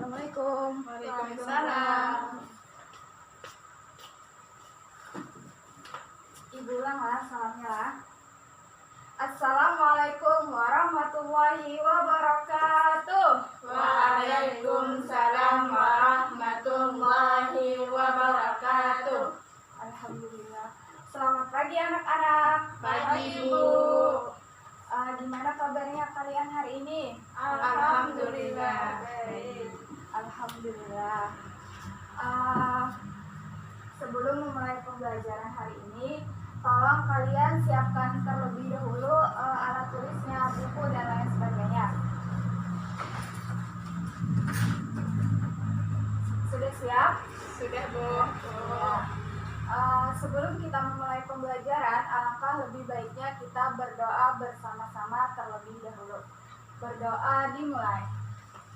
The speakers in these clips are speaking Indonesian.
Assalamualaikum. Waalaikumsalam. Ibu ulang lah salamnya lah. Assalamualaikum warahmatullahi wabarakatuh. Waalaikumsalam warahmatullahi wabarakatuh. Alhamdulillah. Selamat pagi anak-anak. Pagi, Bu. Gimana kabarnya kalian hari ini? Alhamdulillah. Baik. Alhamdulillah. Sebelum memulai pembelajaran hari ini, tolong kalian siapkan terlebih dahulu alat tulisnya, buku dan lain sebagainya. Sudah siap? Sudah, Bu. Sebelum kita memulai pembelajaran, alangkah lebih baiknya kita berdoa bersama-sama terlebih dahulu. Berdoa dimulai.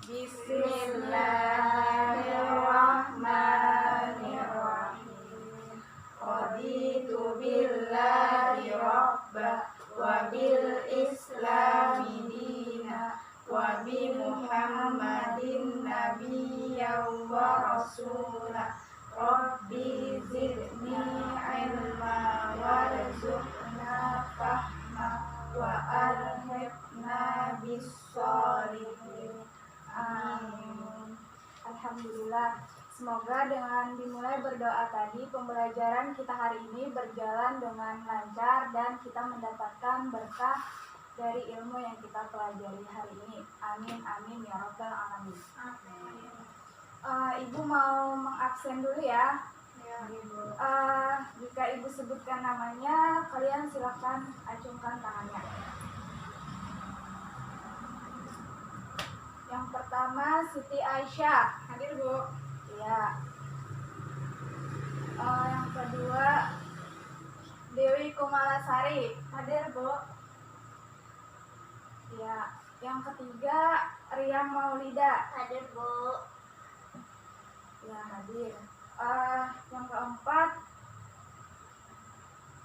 Bismillahirrahmanirrahim. Raditu billahi rabba wa bil islami dina wa bi Muhammadin nabiyyan wa rasulah. Rabbi zidni ilma warzuqna fahma wa alhiqna bis-sholihin. Amin. Alhamdulillah. Semoga dengan dimulai berdoa tadi, pembelajaran kita hari ini berjalan dengan lancar dan kita mendapatkan berkah dari ilmu yang kita pelajari hari ini. Amin, amin ya rabbal alamin. Amin. Ibu mau mengabsen dulu ya. Ya, Ibu. Jika ibu sebutkan namanya, kalian silakan acungkan tangannya. Yang pertama Siti Aisyah. Hadir, Bu. Iya. Yang kedua Dewi Kumalasari. Hadir, Bu. Iya. Yang ketiga Riam Maulida. Hadir, Bu. Ya, hadir. Yang keempat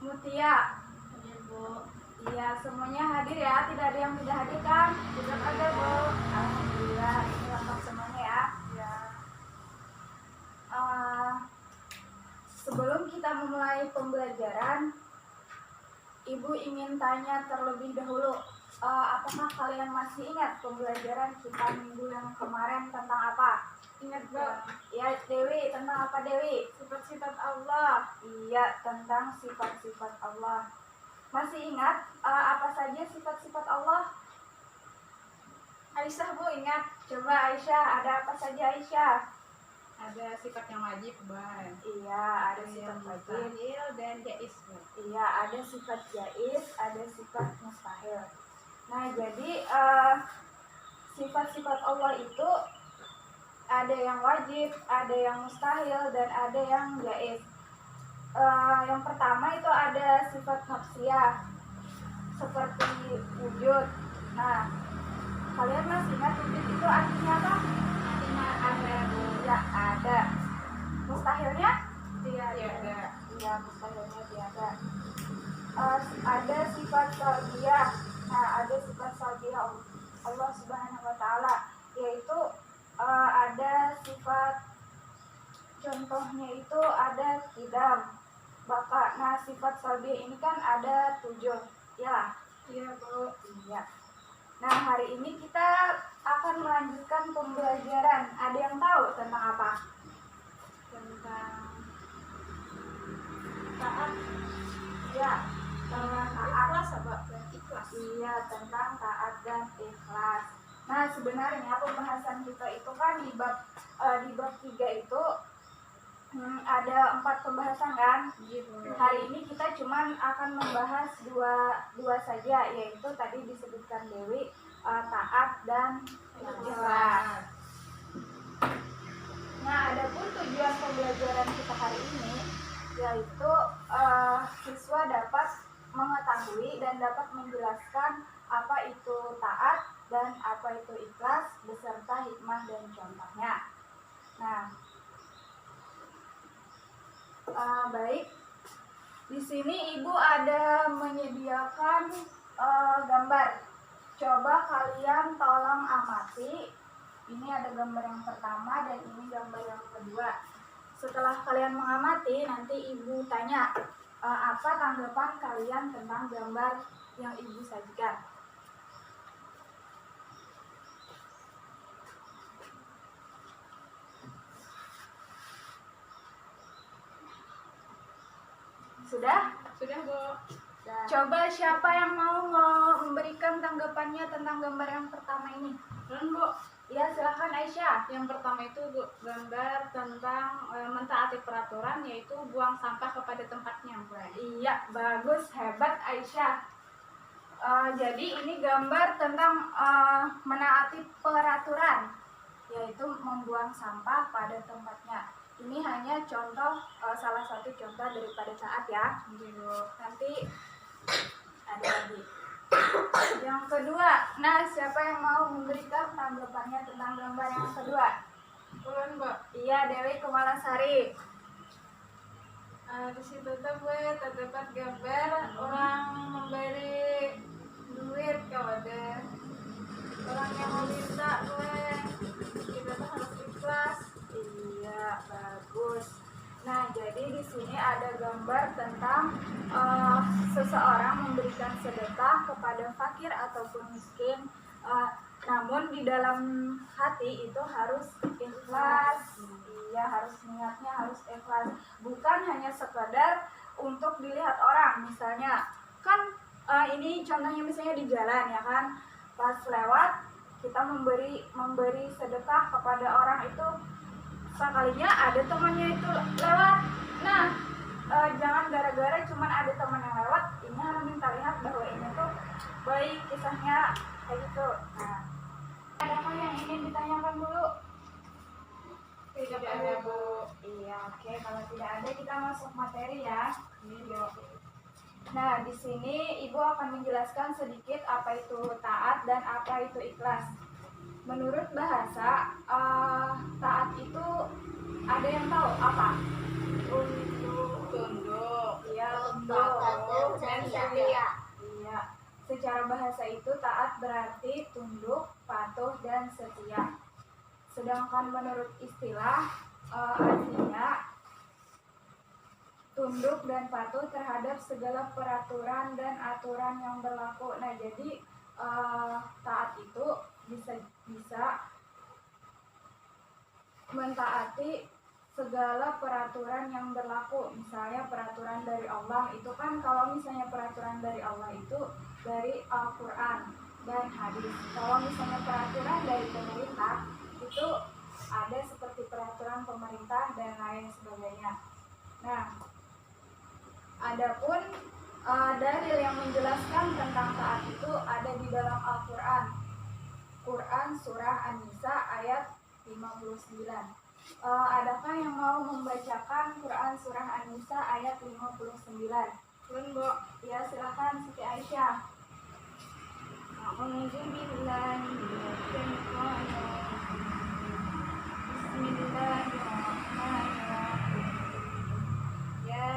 Mutia. Hadir, Bu. Iya, semuanya hadir ya. Tidak ada yang tidak hadir kan? Tidak ada, Bu. Alhamdulillah, ini lengkap semuanya ya. Ya. Sebelum kita memulai pembelajaran, Ibu ingin tanya terlebih dahulu, apakah kalian masih ingat pembelajaran kita minggu yang kemarin tentang apa? Ingat, Bu. Ya, Dewi, tentang apa Dewi? Sifat-sifat Allah. Iya, tentang sifat-sifat Allah. Masih ingat apa saja sifat-sifat Allah? Aisyah, Bu, ingat. Coba Aisyah, ada apa saja Aisyah? Ada sifat yang wajib, Ban. Iya, ada sifat wajib. mustahil dan jaiz, Bu. Iya, ada sifat jaiz, ada sifat mustahil. Nah, jadi sifat-sifat Allah itu ada yang wajib, ada yang mustahil, dan ada yang jaiz. Yang pertama itu ada sifat nafsiyah, seperti wujud. Nah, kalian masih ingat wujud itu artinya apa? Artinya ada, Bu. Ya, ada. Mustahilnya? Tiada. Iya, mustahilnya tiada. Ada sifat salbiyah. Nah, ada sifat salbiyah Allah Subhanahu wa Ta'ala, yaitu ada sifat, contohnya itu ada kidam, baka. Nah, sifat salbiyah ini kan ada 7, ya. Iya, Bu. Iya. Nah, hari ini kita akan melanjutkan pembelajaran. Ada yang tahu tentang apa? Tentang taat. Ya, tentang taat. Ikhlas, apa? Dan ikhlas. Iya, tentang taat dan ikhlas. Nah, sebenarnya pembahasan kita itu kan di bab 3 itu ada 4 pembahasan kan? Gitu. Hari ini kita cuman akan membahas dua saja, yaitu tadi disebutkan Dewi, taat dan ikhlas. Nah, adapun tujuan pembelajaran kita hari ini yaitu siswa dapat mengetahui dan dapat menjelaskan apa itu taat dan apa itu ikhlas beserta hikmah dan contohnya. Nah, baik. Di sini Ibu ada menyediakan gambar. Coba kalian tolong amati Ini ada gambar yang pertama dan ini gambar yang kedua. Setelah kalian mengamati, nanti ibu tanya apa tanggapan kalian tentang gambar yang ibu sajikan. Sudah? Sudah, Bu. Coba siapa yang mau memberikan tanggapannya tentang gambar yang pertama ini? Bu. Ya, silakan Aisyah. Yang pertama itu, Bu, gambar tentang mentaati peraturan, yaitu buang sampah kepada tempatnya, Bu. Iya, bagus, hebat Aisyah. Jadi ini gambar tentang menaati peraturan, yaitu membuang sampah pada tempatnya. Ini hanya contoh, salah satu contoh daripada taat ya. Nanti ada lagi. Yang kedua, nah siapa yang mau memberikan tanggapannya tentang gambar yang kedua? Ulun, Bu. Iya, Dewi Kumalasari. Di situ tuh, Bu, terdapat gambar orang memberi duit kepada orang yang meminta, Bu. Kita tuh harus ikhlas. Iya, bagus. Nah, jadi di sini ada gambar tentang seseorang memberikan sedekah kepada fakir ataupun miskin. Namun di dalam hati itu harus ikhlas. Iya, harus niatnya harus ikhlas. Bukan hanya sekedar untuk dilihat orang. Misalnya, kan ini contohnya misalnya di jalan ya kan, pas lewat kita memberi sedekah kepada orang itu, sekalinya ada temannya itu lewat. Nah, jangan gara-gara cuman ada teman yang lewat, ini harus minta lihat bahwa ini tuh baik kisahnya kayak gitu. Nah, ada apa yang ingin ditanyakan dulu? Tidak ada, Bu. Iya, oke. Kalau tidak ada kita masuk materi ya. Nah, di sini Ibu akan menjelaskan sedikit apa itu taat dan apa itu ikhlas. Menurut bahasa, taat itu ada yang tahu apa? Tunduk. Iya, Tunduk. dan setia. Iya. Secara bahasa itu taat berarti tunduk, patuh, dan setia. Sedangkan menurut istilah artinya tunduk dan patuh terhadap segala peraturan dan aturan yang berlaku. Nah, jadi taat itu bisa mentaati segala peraturan yang berlaku. Misalnya peraturan dari Allah itu kan, kalau misalnya peraturan dari Allah itu dari Al-Quran dan hadis. Kalau misalnya peraturan dari pemerintah itu ada seperti peraturan pemerintah dan lain sebagainya. Nah, adapun dalil yang menjelaskan tentang taat itu ada di dalam Al-Quran. Quran surah An-Nisa ayat 59. Adakah yang mau membacakan Quran surah An-Nisa ayat 59? Bu. Ya, silakan Siti Aisyah. A'udzu billahi minasyaitonir rajim. Bismillahirrahmanirrahim. Ya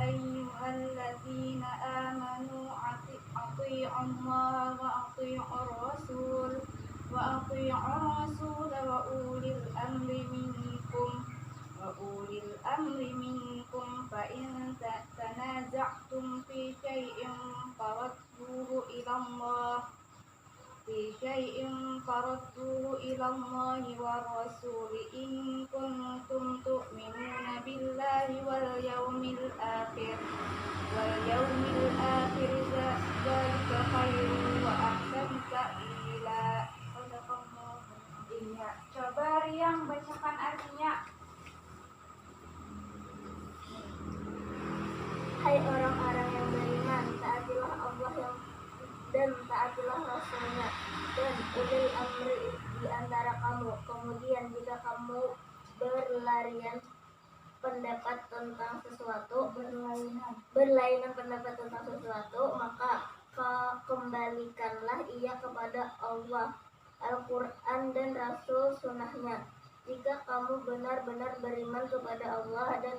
ayyuhalladzina amanu athi'ullaha wa athi'ur rasul wa ulil amri minkum fa in tanaza'tum fi syai'in farudduhu ila Allah wa rasul in kuntum tu'minuna billahi wal yawmil akhir dzalika khairun wa ahsanu ta'wila. Iya, coba Riang bacakan artinya. Hai orang-orang yang beriman, taatilah Allah dan taatilah Rasulnya dan ulil amri di antara kamu. Kemudian jika kamu berlainan pendapat tentang sesuatu, maka kembalikanlah ia kepada Allah, Al-Quran dan Rasul sunnahnya. Jika kamu benar-benar beriman kepada Allah dan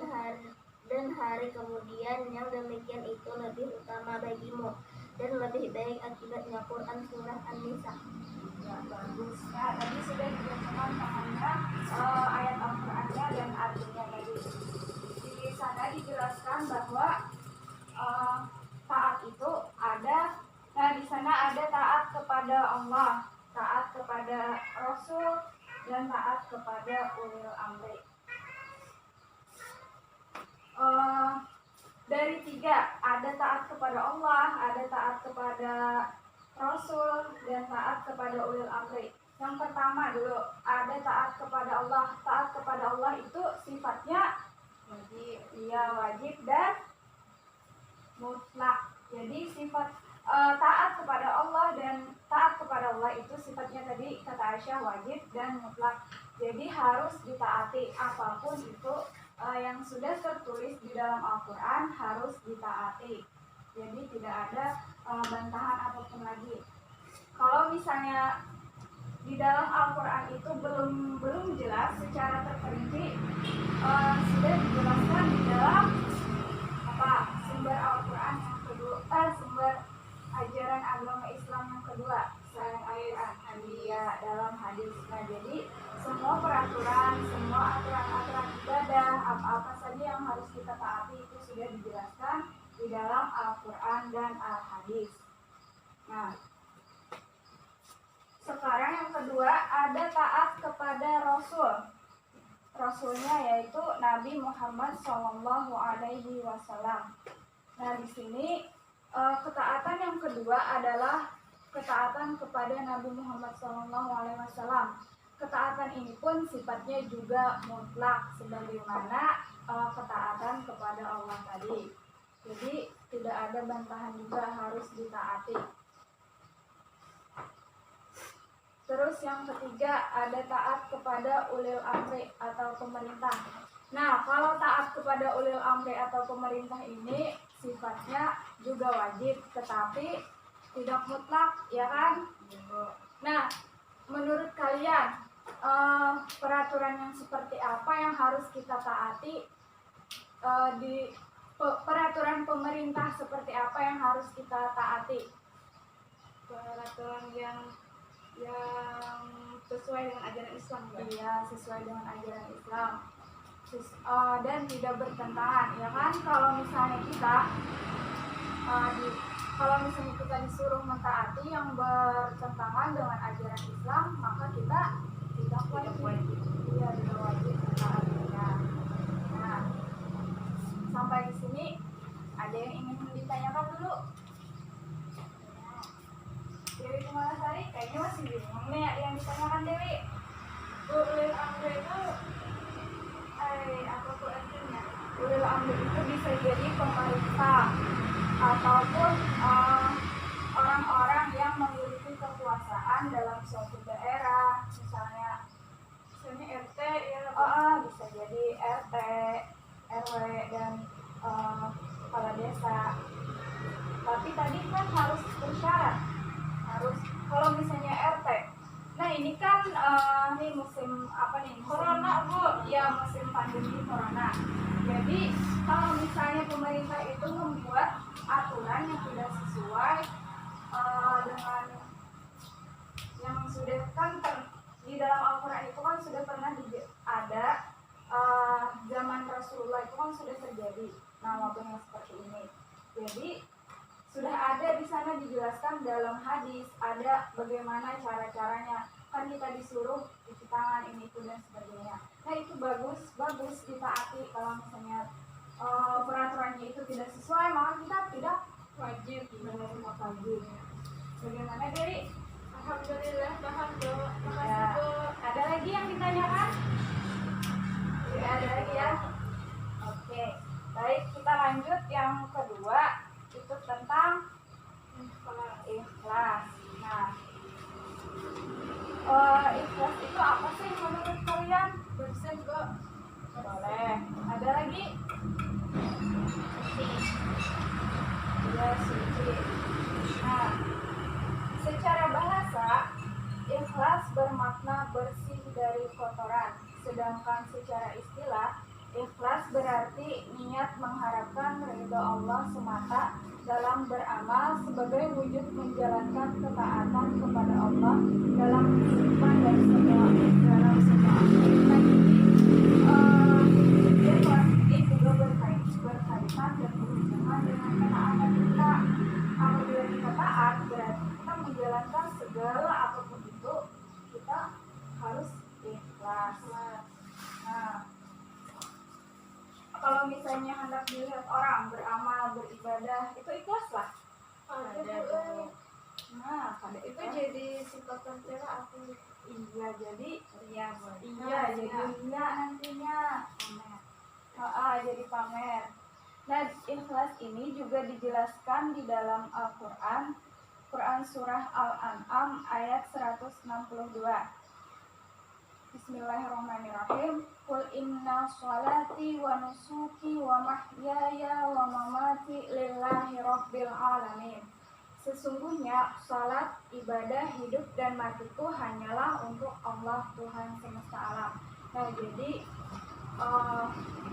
hari kemudian, yang demikian itu lebih utama bagimu dan lebih baik akibatnya. Quran surah An-Nisa. Ya, bagus. Nah, tadi sudah dibacakan taat kepada Rasul, dan taat kepada ulil amri. Dari tiga, ada taat kepada Allah, ada taat kepada Rasul, dan taat kepada ulil amri. Yang pertama dulu, ada taat kepada Allah. Taat kepada Allah itu sifatnya wajib, iya wajib dan mutlak. Jadi sifat taat kepada Allah dan taat kepada Allah itu sifatnya tadi kata Aisyah wajib dan mutlak. Jadi harus ditaati, apapun itu yang sudah tertulis di dalam Al-Quran harus ditaati. Jadi tidak ada bantahan apapun lagi. Kalau misalnya di dalam Al-Quran itu belum jelas secara terperinci, sudah dijelaskan di dalam sumber Al-Quran yang kedua, sumber ajaran agama Islam yang kedua selain Al-Quran, dalam hadis. Nah, jadi semua peraturan, semua aturan-aturan ibadah, apa-apa saja yang harus kita taati itu sudah dijelaskan di dalam Al-Quran dan Al-Hadis. Nah, sekarang yang kedua ada taat kepada Rasul. Rasulnya yaitu Nabi Muhammad SAW. Nah, di sini ketaatan yang kedua adalah ketaatan kepada Nabi Muhammad SAW. Ketaatan ini pun sifatnya juga mutlak sebagaimana ketaatan kepada Allah tadi. Jadi tidak ada bantahan juga, harus ditaati. Terus yang ketiga ada taat kepada ulil amri atau pemerintah. Nah, kalau taat kepada ulil amri atau pemerintah ini sifatnya juga wajib, tetapi tidak mutlak, ya kan? Nah, menurut kalian peraturan yang seperti apa yang harus kita taati? Di peraturan pemerintah seperti apa yang harus kita taati? Peraturan yang sesuai dengan ajaran Islam, kan? Iya, sesuai dengan ajaran Islam. Dan tidak bertentangan, ya kan? Kalau misalnya kita disuruh mentaati yang bertentangan dengan ajaran Islam, maka kita tidak wajib. Iya, tidak wajib mentaatinya. Nah, sampai di sini ada yang ingin ditanyakan dulu? Dewi Kumalasari kayaknya masih bingung nih yang ditanyakan Dewi. Ulil amri itu apa tuh artinya? Ulil amri itu bisa jadi pemerintah ataupun orang-orang yang memiliki kekuasaan dalam suatu daerah, misalnya RT ya. Bisa jadi RT, RW dan kepala desa. Tapi tadi kan harus bersyarat, harus kalau misalnya RT. Nah, ini kan nih musim apa nih? Corona, Bu. Ya, musim pandemi corona. Jadi kalau misalnya pemerintah itu membuat aturan yang tidak sesuai dengan yang sudah kan di dalam Al-Quran itu kan sudah pernah ada zaman Rasulullah itu kan sudah terjadi wabah yang seperti ini. Jadi sudah ada di sana dijelaskan dalam hadis, ada bagaimana cara-caranya. Kan kita disuruh cuci tangan ini itu dan sebagainya. Nah, itu bagus ditaati. Kalau misalnya peraturannya itu tidak sesuai, maka kita tidak wajib. Bagaimana Dewi? Alhamdulillah paham, Bu. Makasih, Ya. Bu. Ada lagi yang ditanyakan? Tidak ada lagi ya? Oke, baik, kita lanjut yang kedua, itu tentang ikhlas. Nah, ikhlas itu apa sih menurut kalian? Bersih, Bu. Boleh. Ada lagi? Ya, suci. Nah, secara bahasa, ikhlas bermakna bersih dari kotoran. Sedangkan secara istilah, ikhlas berarti niat mengharapkan ridha Allah semata dalam beramal sebagai wujud menjalankan ketaatan kepada Allah dalam kehidupan dan dalam semua aktivitas. Ikhlas ini juga berkaitan dan berhubungan dengan ketaatan kita. Apabila kita taat, berarti kita menjalankan segala apapun itu dilihat orang, beramal, beribadah, itu ikhlas lah. Ada Bu. Nah, pada itu itu jadi sifat tercela aku. iya jadi Iya, Bu. iya jadi ria nantinya. Jadi pamer. Nah, ikhlas ini juga dijelaskan di dalam Al-Qur'an. Quran surah Al-An'am ayat 162. Bismillahirrahmanirrahim. Qul inna sholati wa nusuki wa mahyaya wa mamati lillahi rabbil alamin. Sesungguhnya salat, ibadah, hidup dan matiku hanyalah untuk Allah Tuhan semesta alam. Nah, jadi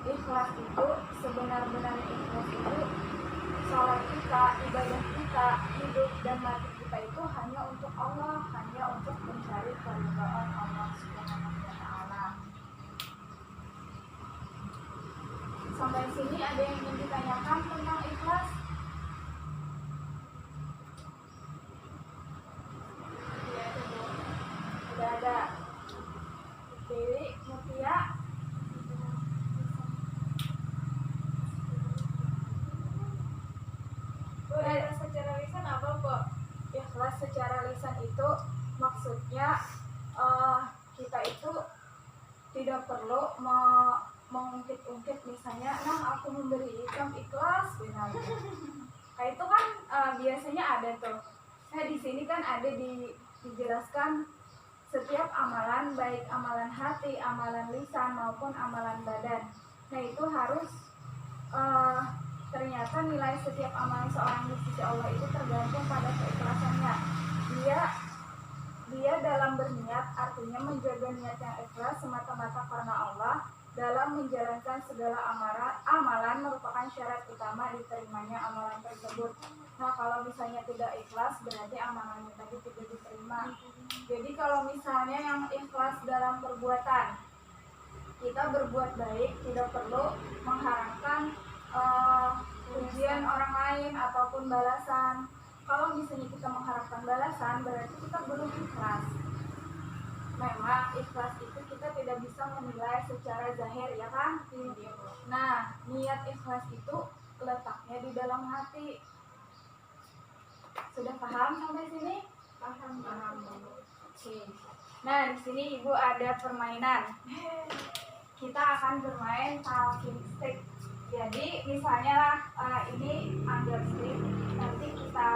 ikhlas itu sebenar-benarnya ikhlas itu salat kita, ibadah kita, hidup dan mati kita itu hanya untuk Allah, hanya untuk mencari keridhaan Allah Subhanahu wa taala. Sampai sini ada yang ingin ditanyakan tentang ikhlas? Tidak ada. Dewi, Mutia, Secara lisan apa, Bu? ikhlas secara lisan itu maksudnya kita itu tidak perlu mengungkit-ungkit misalnya, nah aku memberi ikram ikhlas benar. Nah itu kan biasanya ada tuh. Nah di sini kan ada dijelaskan setiap amalan, baik amalan hati, amalan lisan maupun amalan badan. Nah itu harus ternyata nilai setiap amalan seorang di sisi Allah itu tergantung pada keikhlasannya. Dia dalam berniat, artinya menjaga niat yang ikhlas semata-mata karena Allah. Dalam menjalankan segala amalan merupakan syarat utama diterimanya amalan tersebut. Nah kalau misalnya tidak ikhlas berarti amalannya tadi tidak diterima. Jadi kalau misalnya yang ikhlas dalam perbuatan, kita berbuat baik, tidak perlu mengharapkan pujian orang lain ataupun balasan. Kalau misalnya kita mengharapkan balasan berarti kita belum ikhlas. Memang ikhlas itu kita tidak bisa menilai secara zahir, ya kan? Nah, niat ikhlas itu letaknya di dalam hati. Sudah paham sampai sini? Paham. Oke. Nah, di sini Ibu ada permainan. Kita akan bermain talking stick. Jadi, misalnya lah ini ambil stick, nanti kita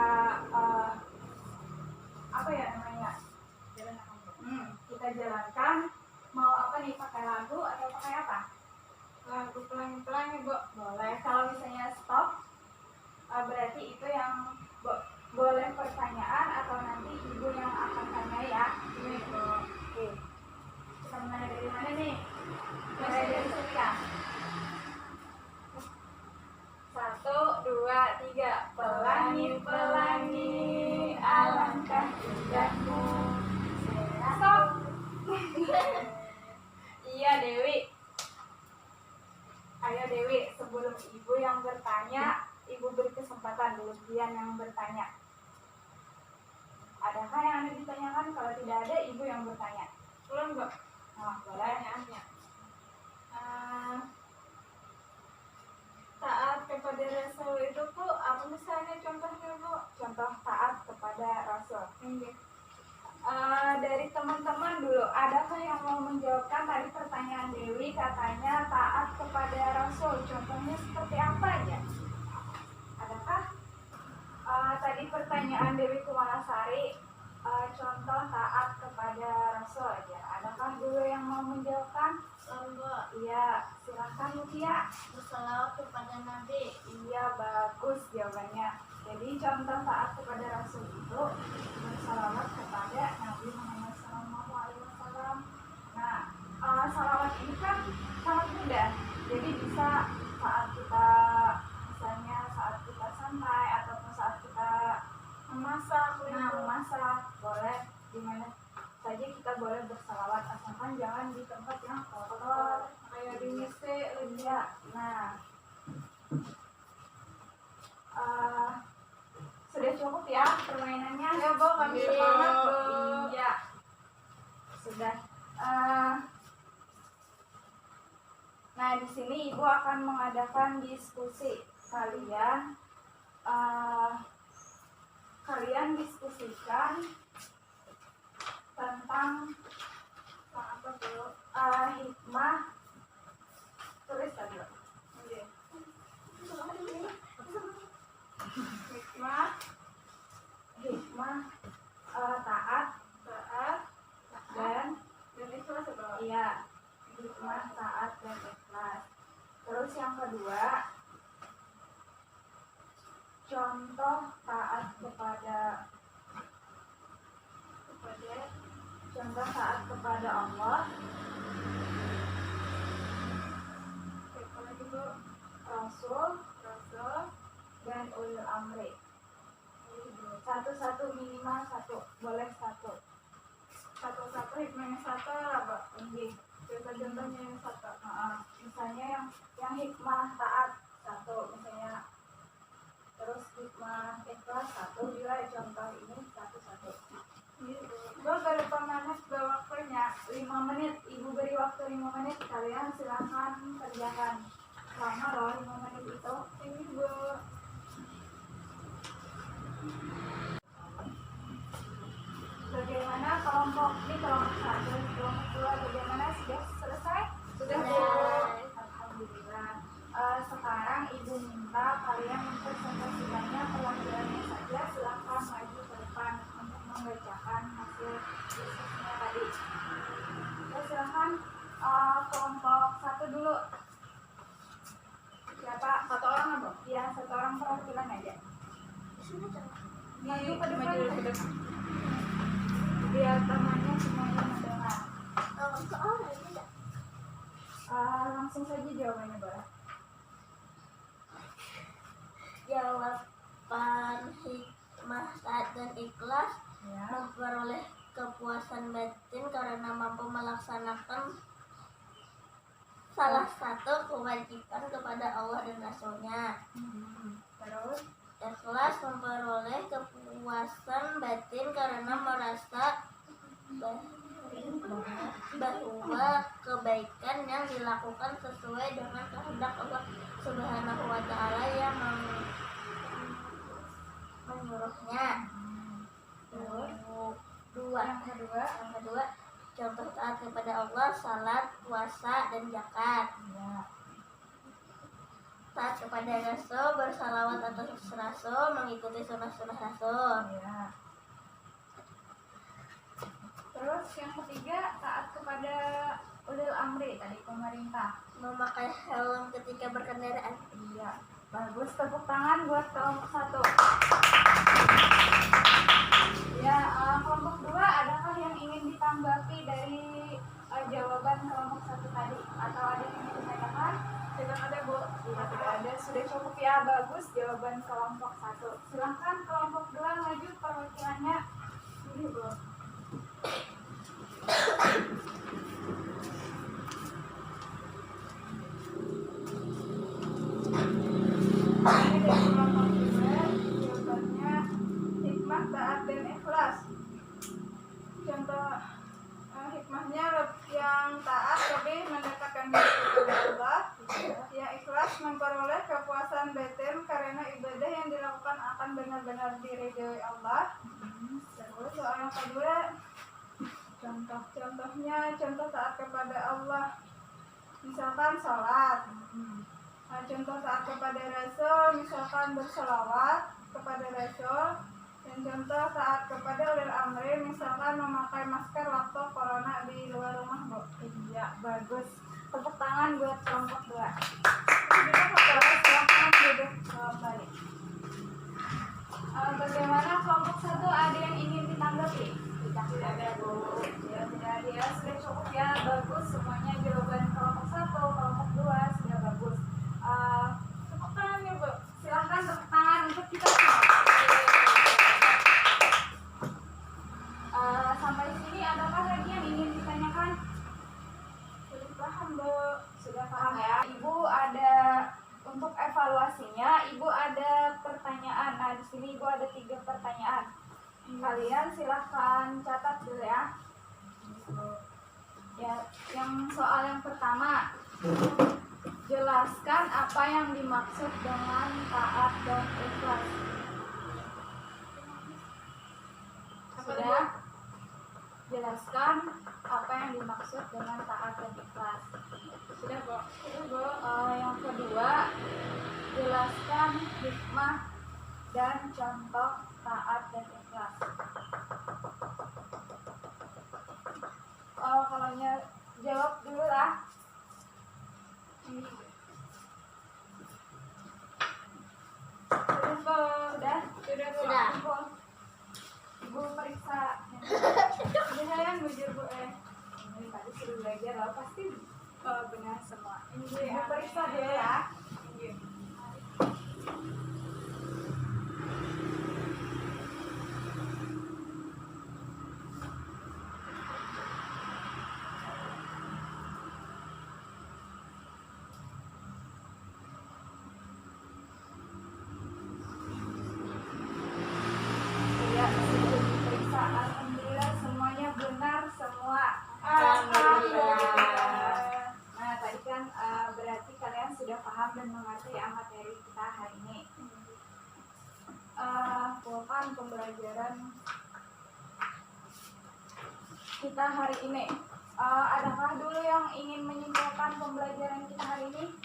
apa ya namanya? Kita jalankan. Mau apa nih? Pakai lagu atau pakai apa? Lagu pelan-pelan ya, Bu. Boleh. Kalau misalnya stop, berarti itu yang boleh pertanyaan atau nanti Ibu yang akan tanya ya. Ini, Bu. Oke. Kita mulai dari mana nih? Mulai dari sini ya. 1, 2, 3. Pelangi-pelangi alangkah indahmu. Stop. Iya Dewi. Ayo Dewi, sebelum Ibu yang bertanya, Ibu beri kesempatan dulu Dian yang bertanya. Adakah yang Anda ditanyakan? Kalau tidak ada, Ibu yang bertanya. Belum, Bu. Boleh. Pertanyaannya. Taat kepada Rasul itu, Bu, apa misalnya contohnya, Bu? Contoh taat kepada Rasul. Ini. Dari teman-teman dulu, adakah yang mau menjawabkan tadi pertanyaan Dewi? Katanya taat kepada Rasul. Contohnya seperti apa aja? Adakah? Tadi pertanyaan Dewi Kumalasari, contoh taat kepada Rasul aja. Adakah dulu yang mau menjawabkan? Iya, silahkan Mutia. Bersalawat kepada Nabi. Iya, bagus jawabannya. Jadi contoh taat kepada Rasul itu bersalawat kepada Nabi Muhammad SAW. Nah, salawat ini kan sangat mudah. Jadi bisa saat kita misalnya saat kita santai ataupun saat kita memasak, boleh dimana saja kita boleh bersalawat asalkan jangan di tempat yang kotor kayak di WC ya. Nah, sudah cukup ya permainannya? Ya, Bu, kami semangat, Bu. Iya, sudah. Nah, di sini ibu akan mengadakan diskusi. Kalian diskusikan tentang apa dulu? Hikmah. Tulis tadi. Oke. Hikmah Taat dan ikhlas apa? iya, hikmah taat dan ikhlas. Terus yang kedua, contoh taat kepada Allah, Rasul dan ulil amri. Satu-satu, minimal satu, boleh satu. Satu hikmahnya satu apa? Ini Contoh-contohnya yang satu. misalnya yang hikmah taat satu, misalnya. Terus hikmah ikhlas satu juga, contoh ini satu-satu. Gue baru pemanas waktunya 5 menit, ibu beri waktu 5 menit, kalian silahkan kerjakan. Lama loh 5 menit itu. ini Bu. Bagaimana kelompok 1, kelompok 2, bagaimana, sudah selesai? Sudah Bu. Alhamdulillah. Sekarang ibu minta kalian mempresentasikannya perwakilannya saja. Silahkan maju ke depan untuk membacakan hasil diskusinya tadi. Ya, silahkan kelompok 1 dulu. Siapa? Satu orang apa? Ya, 1 orang perwakilan aja. Maju ke depan. Maju ke depan. Biar temannya semuanya mendengar. Langsung saja jawabannya, Bara. Jawaban hikmah taat dan ikhlas Ya. memperoleh kepuasan batin karena mampu melaksanakan salah satu kewajiban kepada Allah dan Rasulnya. Terus Ikhlas memperoleh kepuasan batin karena merasa bahwa kebaikan yang dilakukan sesuai dengan kehendak Allah Subhanahu wa Ta'ala yang menyuruhnya. Terus yang kedua, contoh taat kepada Allah, salat, puasa, dan zakat. ya. Taat kepada Rasul, bersalawat atas Rasul, mengikuti sunnah-sunnah Rasul. Ya. Terus yang ketiga, taat kepada ulil amri, tadi pemerintah. Memakai helm ketika berkendaraan. Iya, bagus. Tepuk tangan buat kelompok 1. Ya, kelompok 2, adakah yang ingin ditanggapi dari jawaban kelompok 1 tadi? Atau ada yang ingin ditanyakan? Tidak ada Bu. Tidak ada, sudah cukup ya. Bagus jawaban kelompok 1. Silahkan kelompok 2 maju perwakilannya. Ini Bu. Ini dari kelompok 2, jawabannya hikmah taat dan ikhlas. Contoh hikmahnya yang taat lebih mendekatkan diri kepada Allah. Yang ikhlas memperoleh kepuasan batin karena ibadah yang dilakukan akan benar-benar diridhoi Allah. Terus soal yang kedua, contohnya contoh taat kepada Allah, misalkan sholat. Contoh taat kepada Rasul, misalkan berselawat kepada Rasul. Dan contoh taat kepada ulil amri, misalkan memakai masker waktu corona di luar rumah Bu. Iya, bagus. Tepuk tangan buat kelompok 2. Terus Silahkan duduk kembali. Bagaimana kelompok 1, ada yang ingin ditanggapi? Tidak ada, Bu. Ya, tidak ada. Ya, sudah cukup ya. Bagus semuanya jawaban kelompok 1, kelompok 2 sudah bagus. tepuk tangan ya Bu. Silahkan tepuk tangan untuk kita semua. Sampai sini adakah lagi yang ingin ditanyakan? Sudah paham Bu. Sudah paham ya? Ibu ada untuk evaluasinya, Ibu ada pertanyaan. Nah, di sini Ibu ada 3 pertanyaan. Kalian silahkan catat dulu ya. Ya, yang soal yang pertama. Jelaskan apa yang dimaksud dengan taat dan ikhlas. Sudah? Jelaskan apa yang dimaksud dengan taat dan ikhlas. Sudah, Bu? Sudah, Bu. Yang kedua, jelaskan hikmah dan contoh taat dan ikhlas. Kalau jawab dulu lah. Sudah, Sudah. Ibu periksa. Ini saya bujur, Bu. Ini tadi suruh belajar lah, pasti benar semua. Ibu periksa dulu ya. Ya, sudah diperiksa. Alhamdulillah semuanya benar semua. Alhamdulillah. Nah, tadi kan berarti kalian sudah paham dan mengerti materi kita hari ini. Bukan pembelajaran kita hari ini. Adakah dulu yang ingin menyimpulkan pembelajaran kita hari ini?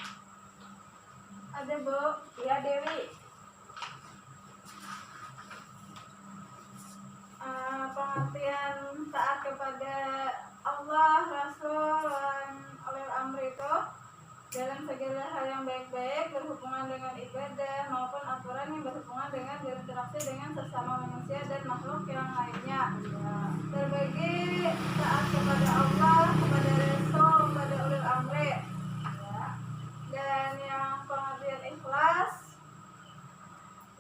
Ada, Bu? Iya, Dewi. Pengertian taat kepada Allah, Rasul, dan ulil amri itu dalam segala hal yang baik-baik berhubungan dengan ibadah maupun aturan yang berhubungan dengan berinteraksi dengan sesama manusia dan makhluk yang lainnya. Terbagi taat kepada Allah, kepada Rasul, kepada ulil amri. Dan yang pengertian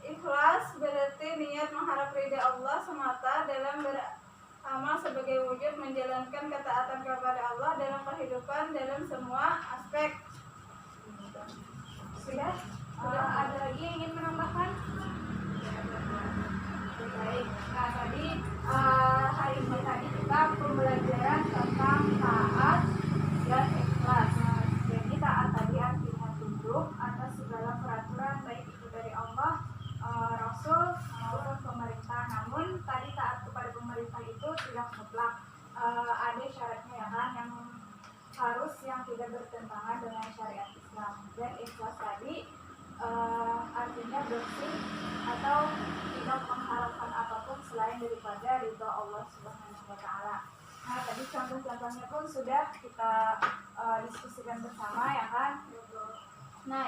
ikhlas berarti niat mengharap ridha Allah semata dalam beramal sebagai wujud menjalankan ketaatan kepada Allah dalam kehidupan dalam semua aspek. Sudah? Ada lagi yang ingin menambahkan? Baik. Nah, tadi hari ini tadi kita pembelajaran tentang taat dan ikhlas. Jadi taat tadi artinya tunduk atas segala peraturan baik itu dari Allah, Rasul maupun pemerintah. Namun tadi taat kepada pemerintah itu tidak mutlak, ada syaratnya ya kan, yang harus yang tidak bertentangan dengan syariat Islam. Dan ikhlas tadi artinya bersih atau tidak mengharapkan apapun selain daripada ridha Allah Subhanahu wa Ta'ala. Nah, tadi contoh-contohnya pun sudah kita diskusikan bersama ya kan. Nah,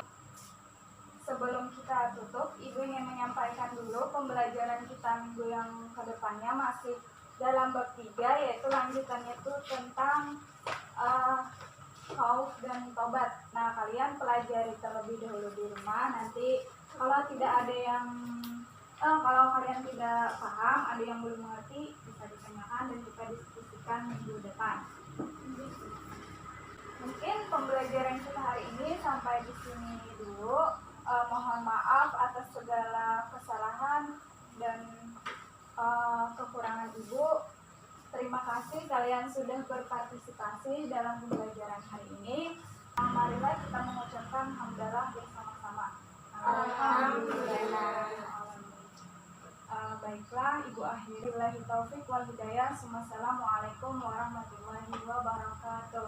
sebelum kita tutup, Ibu ingin menyampaikan dulu pembelajaran kita minggu yang kedepannya masih dalam bab 3, yaitu lanjutannya itu tentang khauf dan tobat. Nah, kalian pelajari terlebih dahulu di rumah. Nanti kalau tidak ada yang kalau kalian tidak paham, ada yang belum mengerti, bisa ditanyakan dan kita diskusikan minggu depan. Mungkin pembelajaran kita hari ini sampai di sini dulu. Mohon maaf atas segala kesalahan dan kekurangan Ibu. Terima kasih kalian sudah berpartisipasi dalam pembelajaran hari ini. Marilah kita mengucapkan hamdalah bersama-sama. Alhamdulillah. Baiklah, Ibu akhiri. Billahi taufik wal hidayah. Wassalamualaikum warahmatullahi wabarakatuh.